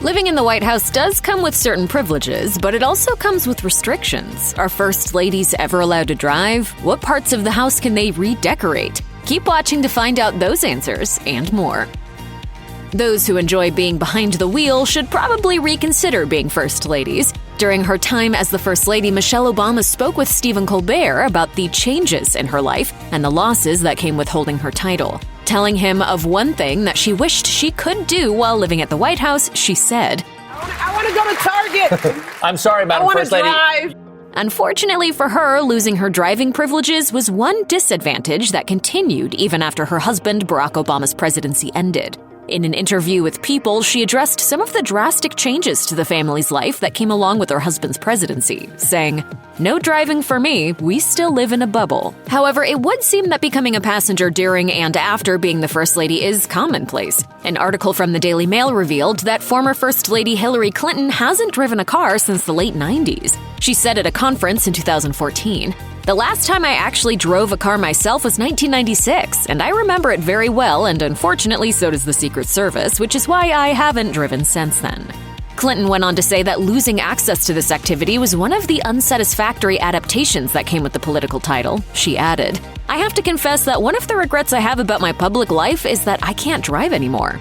Living in the White House does come with certain privileges, but it also comes with restrictions. Are first ladies ever allowed to drive? What parts of the house can they redecorate? Keep watching to find out those answers and more. Those who enjoy being behind the wheel should probably reconsider being first ladies. During her time as the First Lady, Michelle Obama spoke with Stephen Colbert about the changes in her life and the losses that came with holding her title. Telling him of one thing that she wished she could do while living at the White House, she said, I want to go to Target. I'm sorry, Madam First Lady. Drive. Unfortunately for her, losing her driving privileges was one disadvantage that continued even after her husband Barack Obama's presidency ended. In an interview with People, she addressed some of the drastic changes to the family's life that came along with her husband's presidency, saying, "No driving for me, we still live in a bubble." However, it would seem that becoming a passenger during and after being the First Lady is commonplace. An article from the Daily Mail revealed that former First Lady Hillary Clinton hasn't driven a car since the late 90s. She said at a conference in 2014, "The last time I actually drove a car myself was 1996, and I remember it very well, and unfortunately so does the Secret Service, which is why I haven't driven since then." Clinton went on to say that losing access to this activity was one of the unsatisfactory adaptations that came with the political title. She added, "I have to confess that one of the regrets I have about my public life is that I can't drive anymore."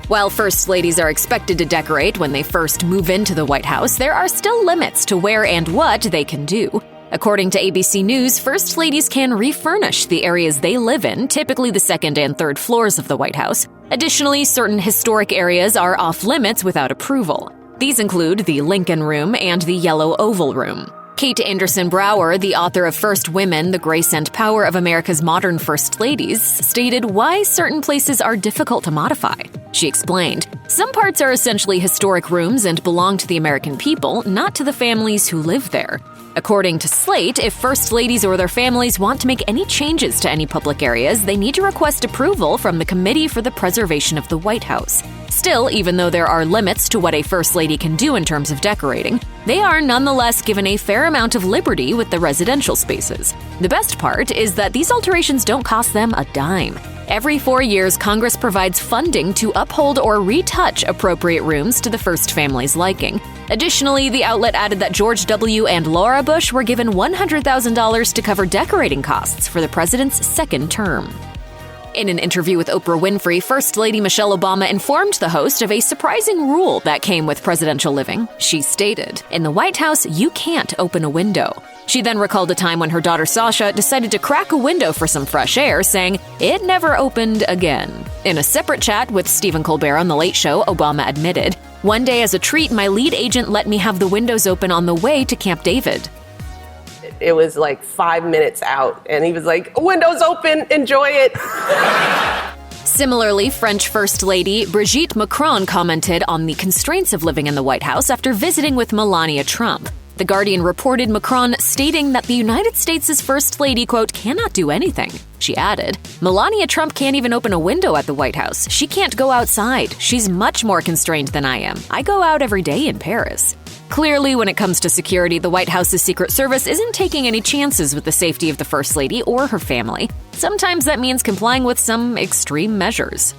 While First Ladies are expected to decorate when they first move into the White House, there are still limits to where and what they can do. According to ABC News, First Ladies can refurnish the areas they live in, typically the second and third floors of the White House. Additionally, certain historic areas are off-limits without approval. These include the Lincoln Room and the Yellow Oval Room. Kate Anderson Brower, the author of First Women, The Grace and Power of America's Modern First Ladies, stated why certain places are difficult to modify. She explained, "Some parts are essentially historic rooms and belong to the American people, not to the families who live there." According to Slate, if First Ladies or their families want to make any changes to any public areas, they need to request approval from the Committee for the Preservation of the White House. Still, even though there are limits to what a First Lady can do in terms of decorating, they are nonetheless given a fair amount of liberty with the residential spaces. The best part is that these alterations don't cost them a dime. Every 4 years, Congress provides funding to uphold or retouch appropriate rooms to the first family's liking. Additionally, the outlet added that George W. and Laura Bush were given $100,000 to cover decorating costs for the president's second term. In an interview with Oprah Winfrey, First Lady Michelle Obama informed the host of a surprising rule that came with presidential living. She stated, "In the White House, you can't open a window." She then recalled a time when her daughter Sasha decided to crack a window for some fresh air, saying, "It never opened again." In a separate chat with Stephen Colbert on The Late Show, Obama admitted, "One day as a treat, my lead agent let me have the windows open on the way to Camp David." It was like 5 minutes out, and he was like, "Windows open, enjoy it." Similarly, French First Lady Brigitte Macron commented on the constraints of living in the White House after visiting with Melania Trump. The Guardian reported Macron stating that the United States' First Lady, quote, "cannot do anything." She added, "Melania Trump can't even open a window at the White House. She can't go outside. She's much more constrained than I am. I go out every day in Paris." Clearly, when it comes to security, the White House's Secret Service isn't taking any chances with the safety of the First Lady or her family. Sometimes that means complying with some extreme measures.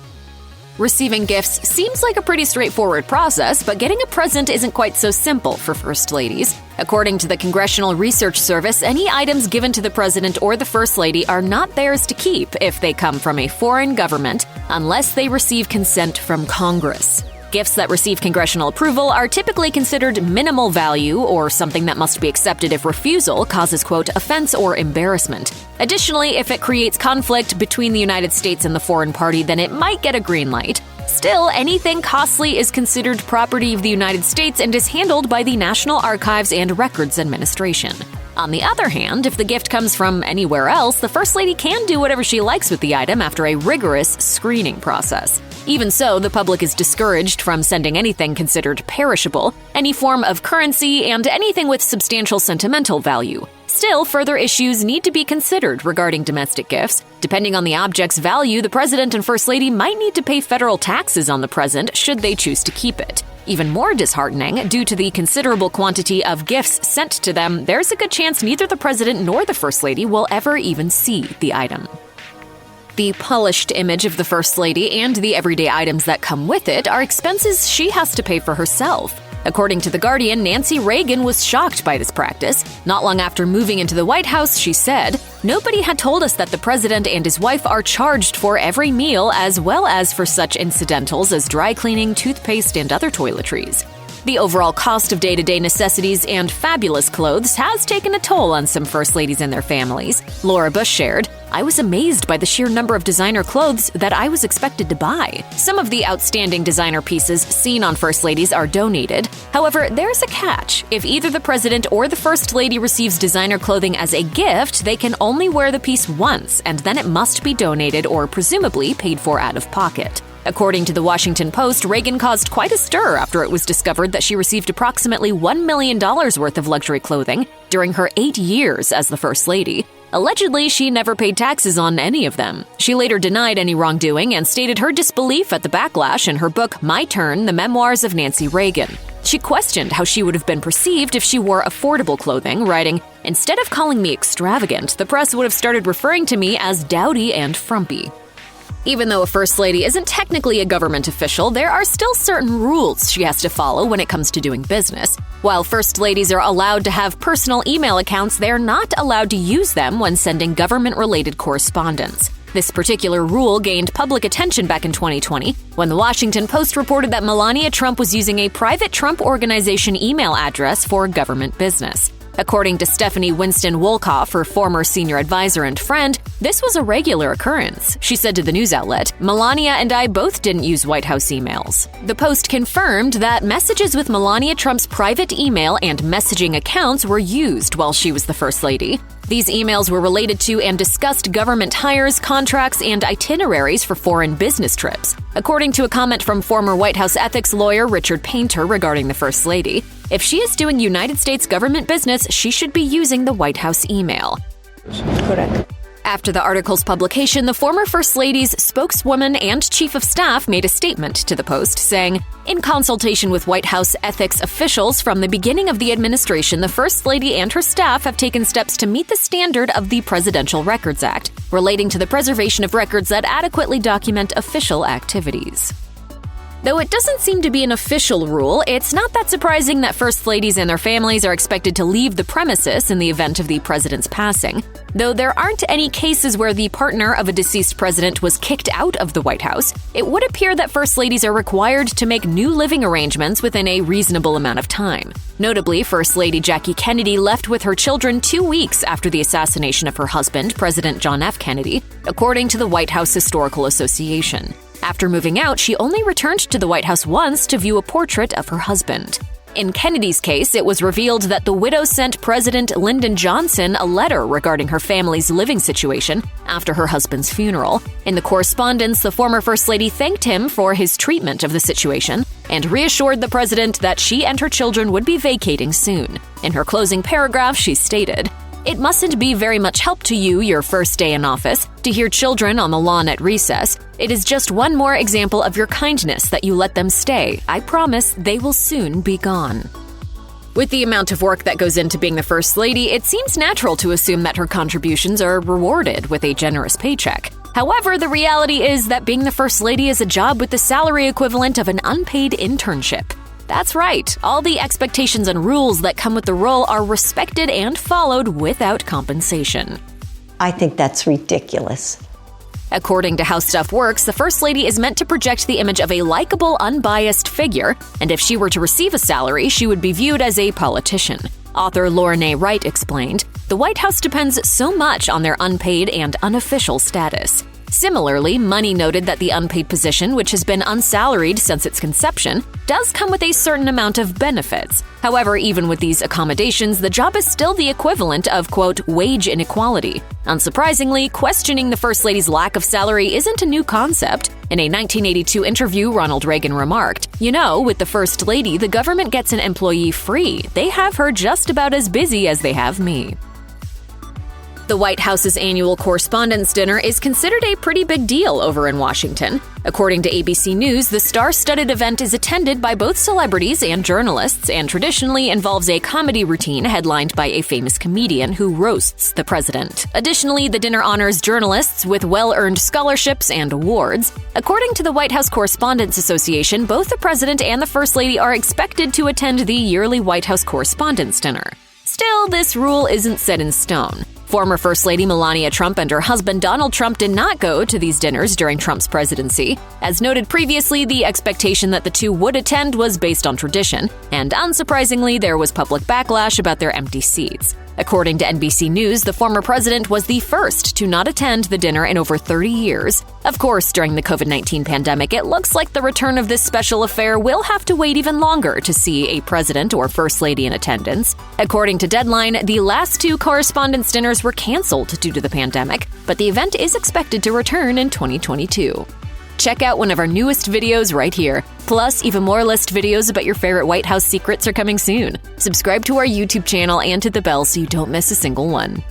Receiving gifts seems like a pretty straightforward process, but getting a present isn't quite so simple for First Ladies. According to the Congressional Research Service, any items given to the President or the First Lady are not theirs to keep if they come from a foreign government, unless they receive consent from Congress. Gifts that receive congressional approval are typically considered minimal value or something that must be accepted if refusal causes, quote, "offense or embarrassment." Additionally, if it creates conflict between the United States and the foreign party, then it might get a green light. Still, anything costly is considered property of the United States and is handled by the National Archives and Records Administration. On the other hand, if the gift comes from anywhere else, the First Lady can do whatever she likes with the item after a rigorous screening process. Even so, the public is discouraged from sending anything considered perishable, any form of currency, and anything with substantial sentimental value. Still, further issues need to be considered regarding domestic gifts. Depending on the object's value, the President and First Lady might need to pay federal taxes on the present should they choose to keep it. Even more disheartening, due to the considerable quantity of gifts sent to them, there's a good chance neither the President nor the First Lady will ever even see the item. The polished image of the First Lady and the everyday items that come with it are expenses she has to pay for herself. According to The Guardian, Nancy Reagan was shocked by this practice. Not long after moving into the White House, she said, "Nobody had told us that the president and his wife are charged for every meal as well as for such incidentals as dry cleaning, toothpaste, and other toiletries." The overall cost of day-to-day necessities and fabulous clothes has taken a toll on some First Ladies and their families. Laura Bush shared, "I was amazed by the sheer number of designer clothes that I was expected to buy. Some of the outstanding designer pieces seen on First Ladies are donated. However, there's a catch. If either the president or the First Lady receives designer clothing as a gift, they can only wear the piece once, and then it must be donated or presumably paid for out of pocket." According to the Washington Post, Reagan caused quite a stir after it was discovered that she received approximately $1 million worth of luxury clothing during her 8 years as the First Lady. Allegedly, she never paid taxes on any of them. She later denied any wrongdoing and stated her disbelief at the backlash in her book, My Turn, The Memoirs of Nancy Reagan. She questioned how she would have been perceived if she wore affordable clothing, writing, "Instead of calling me extravagant, the press would have started referring to me as dowdy and frumpy." Even though a First Lady isn't technically a government official, there are still certain rules she has to follow when it comes to doing business. While First Ladies are allowed to have personal email accounts, they're not allowed to use them when sending government-related correspondence. This particular rule gained public attention back in 2020 when the Washington Post reported that Melania Trump was using a private Trump Organization email address for government business. According to Stephanie Winston Wolkoff, her former senior advisor and friend, this was a regular occurrence. She said to the news outlet, "Melania and I both didn't use White House emails." The Post confirmed that messages with Melania Trump's private email and messaging accounts were used while she was the First Lady. These emails were related to and discussed government hires, contracts, and itineraries for foreign business trips. According to a comment from former White House ethics lawyer Richard Painter regarding the First Lady, if she is doing United States government business, she should be using the White House email. Correct. After the article's publication, the former First Lady's spokeswoman and chief of staff made a statement to the Post saying, "In consultation with White House ethics officials from the beginning of the administration, the First Lady and her staff have taken steps to meet the standard of the Presidential Records Act, relating to the preservation of records that adequately document official activities." Though it doesn't seem to be an official rule, it's not that surprising that First Ladies and their families are expected to leave the premises in the event of the president's passing. Though there aren't any cases where the partner of a deceased president was kicked out of the White House, it would appear that First Ladies are required to make new living arrangements within a reasonable amount of time. Notably, First Lady Jackie Kennedy left with her children 2 weeks after the assassination of her husband, President John F. Kennedy, according to the White House Historical Association. After moving out, she only returned to the White House once to view a portrait of her husband. In Kennedy's case, it was revealed that the widow sent President Lyndon Johnson a letter regarding her family's living situation after her husband's funeral. In the correspondence, the former First Lady thanked him for his treatment of the situation and reassured the president that she and her children would be vacating soon. In her closing paragraph, she stated, "It mustn't be very much help to you your first day in office to hear children on the lawn at recess. It is just one more example of your kindness that you let them stay. I promise they will soon be gone." With the amount of work that goes into being the First Lady, it seems natural to assume that her contributions are rewarded with a generous paycheck. However, the reality is that being the First Lady is a job with the salary equivalent of an unpaid internship. That's right, all the expectations and rules that come with the role are respected and followed without compensation. I think that's ridiculous. According to How Stuff Works, the First Lady is meant to project the image of a likable, unbiased figure, and if she were to receive a salary, she would be viewed as a politician. Author Lorene Wright explained, "The White House depends so much on their unpaid and unofficial status." Similarly, Money noted that the unpaid position, which has been unsalaried since its conception, does come with a certain amount of benefits. However, even with these accommodations, the job is still the equivalent of, quote, wage inequality. Unsurprisingly, questioning the First Lady's lack of salary isn't a new concept. In a 1982 interview, Ronald Reagan remarked, "You know, with the First Lady, the government gets an employee free. They have her just about as busy as they have me." The White House's annual Correspondents' Dinner is considered a pretty big deal over in Washington. According to ABC News, the star-studded event is attended by both celebrities and journalists and traditionally involves a comedy routine headlined by a famous comedian who roasts the president. Additionally, the dinner honors journalists with well-earned scholarships and awards. According to the White House Correspondents Association, both the president and the First Lady are expected to attend the yearly White House Correspondents' Dinner. Still, this rule isn't set in stone. Former First Lady Melania Trump and her husband Donald Trump did not go to these dinners during Trump's presidency. As noted previously, the expectation that the two would attend was based on tradition, and unsurprisingly, there was public backlash about their empty seats. According to NBC News, the former president was the first to not attend the dinner in over 30 years. Of course, during the COVID-19 pandemic, it looks like the return of this special affair will have to wait even longer to see a president or first lady in attendance. According to Deadline, the last two Correspondents' dinners were canceled due to the pandemic, but the event is expected to return in 2022. Check out one of our newest videos right here. Plus, even more list videos about your favorite White House secrets are coming soon. Subscribe to our YouTube channel and hit the bell so you don't miss a single one.